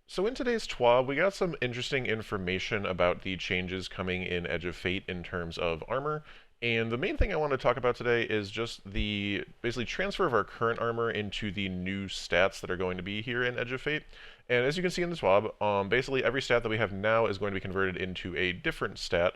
So in today's TWID, we got some interesting information about the changes coming in Edge of Fate in terms of armor. And the main thing I want to talk about today is just the basically transfer of our current armor into the new stats that are going to be here in Edge of Fate. And as you can see in the TWAB, basically every stat that we have now is going to be converted into a different stat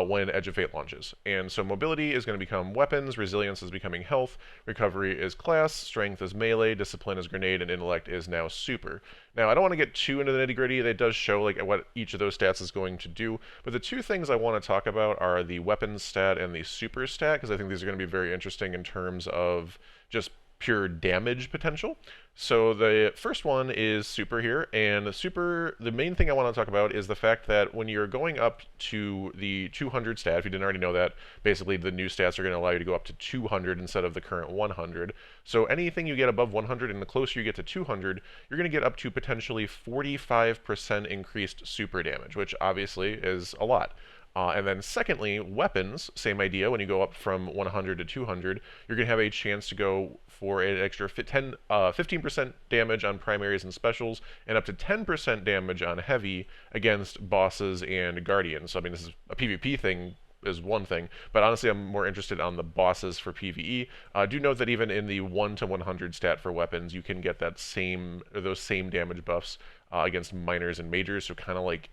when Edge of Fate launches. And so mobility is going to become weapons, resilience is becoming health, recovery is class, strength is melee, discipline is grenade, and intellect is now super. Now, I don't want to get too into the nitty-gritty. It does show like what each of those stats is going to do, but the two things I want to talk about are the weapons stat and the super stat, because I think these are going to be very interesting in terms of just pure damage potential. So the first one is super here, and the main thing I want to talk about is the fact that when you're going up to the 200 stat, if you didn't already know that, basically the new stats are going to allow you to go up to 200 instead of the current 100. So anything you get above 100 and the closer you get to 200, you're going to get up to potentially 45% increased super damage, which obviously is a lot. And then secondly, weapons, same idea. When you go up from 100 to 200, you're going to have a chance to go for an extra 15% damage on primaries and specials, and up to 10% damage on heavy against bosses and guardians. So I mean, this is a PvP thing, is one thing, but honestly I'm more interested on the bosses for PvE. Do note that even in the 1 to 100 stat for weapons, you can get those same damage buffs against minors and majors, so kind of like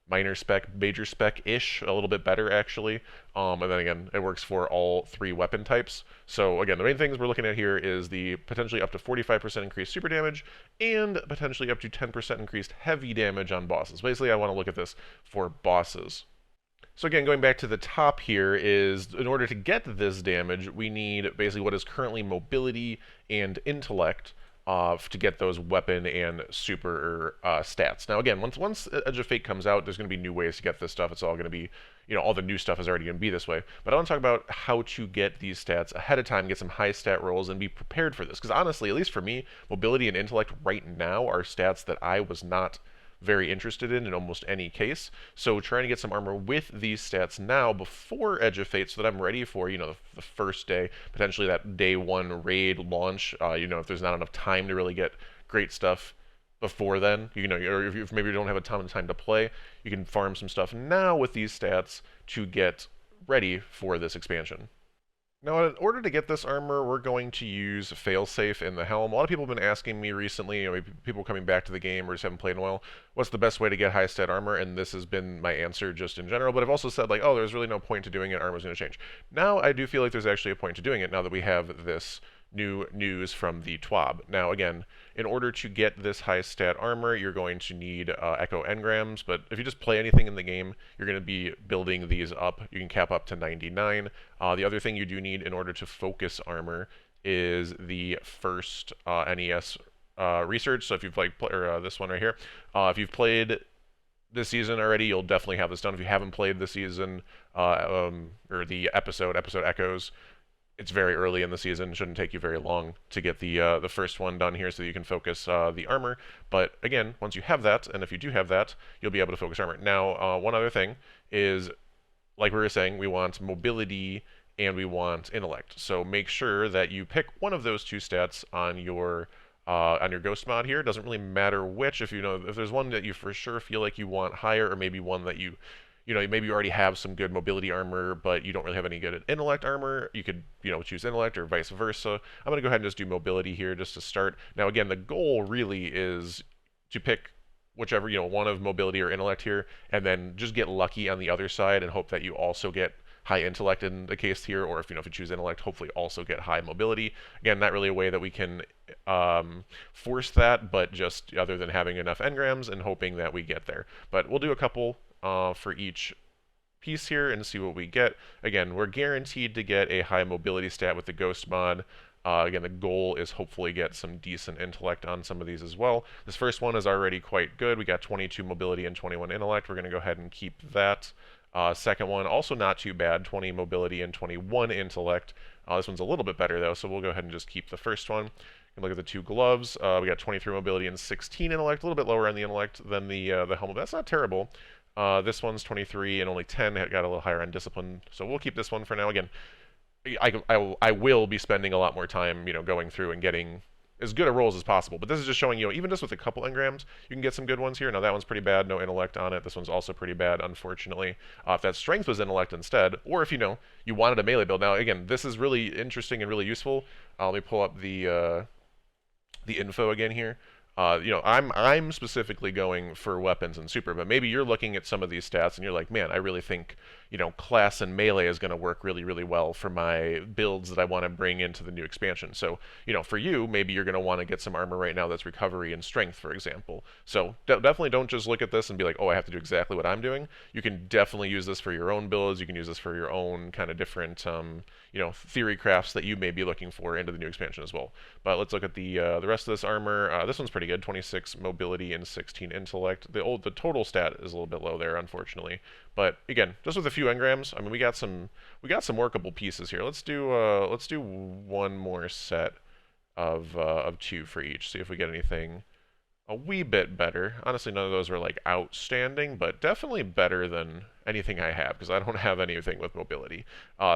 minor spec, major spec-ish, a little bit better actually. And then again, it works for all three weapon types. So again, the main things we're looking at here is the potentially up to 45% increased super damage and potentially up to 10% increased heavy damage on bosses. Basically, I want to look at this for bosses. So again, going back to the top here is, in order to get this damage, we need basically what is currently mobility and intellect to get those weapon and super stats. Now again, once Edge of Fate comes out, there's going to be new ways to get this stuff. It's all going to be, all the new stuff is already going to be this way. But I want to talk about how to get these stats ahead of time, get some high stat rolls, and be prepared for this. Because honestly, at least for me, mobility and intellect right now are stats that I was not very interested in almost any case. So trying to get some armor with these stats now before Edge of Fate so that I'm ready for, the first day, potentially that day one raid launch, if there's not enough time to really get great stuff before then, or if maybe you don't have a ton of time to play, you can farm some stuff now with these stats to get ready for this expansion. Now, in order to get this armor, we're going to use Failsafe in the helm. A lot of people have been asking me recently, people coming back to the game or just haven't played in a while, what's the best way to get high stat armor? And this has been my answer just in general, but I've also said, like, oh, there's really no point to doing it, armor's going to change. Now, I do feel like there's actually a point to doing it now that we have this new news from the TWAB. Now, again, in order to get this high stat armor, you're going to need Echo engrams, but if you just play anything in the game, you're going to be building these up. You can cap up to 99. The other thing you do need in order to focus armor is the first NES research. So if you've this one right here, if you've played this season already, you'll definitely have this done. If you haven't played this season, or the episode Echoes, it's very early in the season. It shouldn't take you very long to get the first one done here so that you can focus the armor. But again, once you have that, and if you do have that, you'll be able to focus armor. Now, one other thing is, like we were saying, we want mobility and we want intellect. So make sure that you pick one of those two stats on your ghost mod here. It doesn't really matter which. If there's one that you for sure feel like you want higher, or maybe one that maybe you already have some good mobility armor, but you don't really have any good intellect armor, you could, choose intellect or vice versa. I'm going to go ahead and just do mobility here just to start. Now, again, the goal really is to pick whichever, one of mobility or intellect here, and then just get lucky on the other side and hope that you also get high intellect in the case here, or if you choose intellect, hopefully also get high mobility. Again, not really a way that we can force that, but just other than having enough engrams and hoping that we get there. But we'll do a couple for each piece here and see what we get. Again, we're guaranteed to get a high mobility stat with the ghost mod. Again, the goal is hopefully get some decent intellect on some of these as well. This first one is already quite good. We got 22 mobility and 21 intellect. We're going to go ahead and keep that. Second one, also not too bad, 20 mobility and 21 intellect. This one's a little bit better though, so we'll go ahead and just keep the first one. Look at the two gloves. We got 23 mobility and 16 intellect, a little bit lower on the intellect than the helmet. That's not terrible. This one's 23 and only 10. It got a little higher on discipline, so we'll keep this one for now. Again, I will be spending a lot more time, going through and getting as good a rolls as possible. But this is just showing, even just with a couple engrams, you can get some good ones here. Now that one's pretty bad, no intellect on it. This one's also pretty bad, unfortunately. If that strength was intellect instead, or if you wanted a melee build. Now again, this is really interesting and really useful. Let me pull up the info again here. I'm specifically going for weapons and super, but maybe you're looking at some of these stats and you're like, man, I really think, class and melee is going to work really, really well for my builds that I want to bring into the new expansion. So, for you, maybe you're going to want to get some armor right now that's recovery and strength, for example. So definitely don't just look at this and be like, oh, I have to do exactly what I'm doing. You can definitely use this for your own builds. You can use this for your own kind of different, theory crafts that you may be looking for into the new expansion as well. But let's look at the rest of this armor. This one's pretty good, 26 mobility and 16 intellect. The total stat is a little bit low there, unfortunately. But again, just with a few engrams, I mean, we got some workable pieces here. Let's do one more set of two for each. See if we get anything a wee bit better. Honestly, none of those are like outstanding, but definitely better than anything I have because I don't have anything with mobility.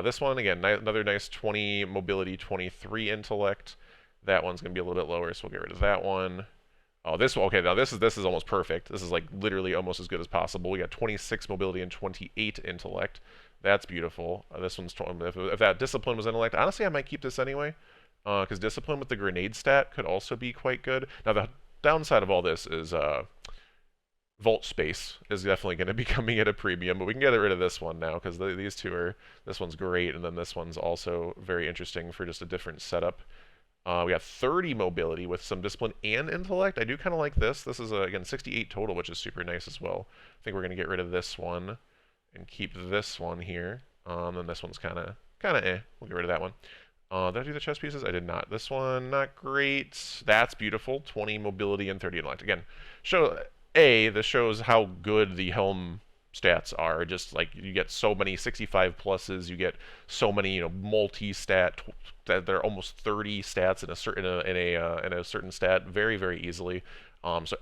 This one again, another nice 20 mobility, 23 intellect. That one's gonna be a little bit lower, so we'll get rid of that one. Oh, this one, okay, now this is almost perfect. This is like literally almost as good as possible. We got 26 mobility and 28 intellect. That's beautiful. This one's, if that discipline was intellect, honestly, I might keep this anyway, because discipline with the grenade stat could also be quite good. Now, the downside of all this is vault space is definitely going to be coming at a premium, but we can get rid of this one now because these two are, this one's great, and then this one's also very interesting for just a different setup. We got 30 mobility with some discipline and intellect. I do kind of like this. This is, again, 68 total, which is super nice as well. I think we're going to get rid of this one and keep this one here. And this one's kind of eh. We'll get rid of that one. Did I do the chest pieces? I did not. This one, not great. That's beautiful. 20 mobility and 30 intellect. Again, this shows how good the helm stats are. Just like you get so many 65 pluses, you get so many multi-stat that they're almost 30 stats in a certain stat very, very easily. So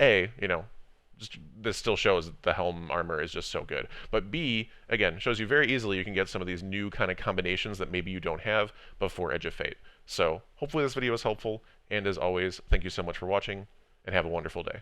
this still shows that the helm armor is just so good. But B, again, shows you very easily you can get some of these new kind of combinations that maybe you don't have before Edge of Fate. So hopefully this video was helpful, and as always, thank you so much for watching, and have a wonderful day.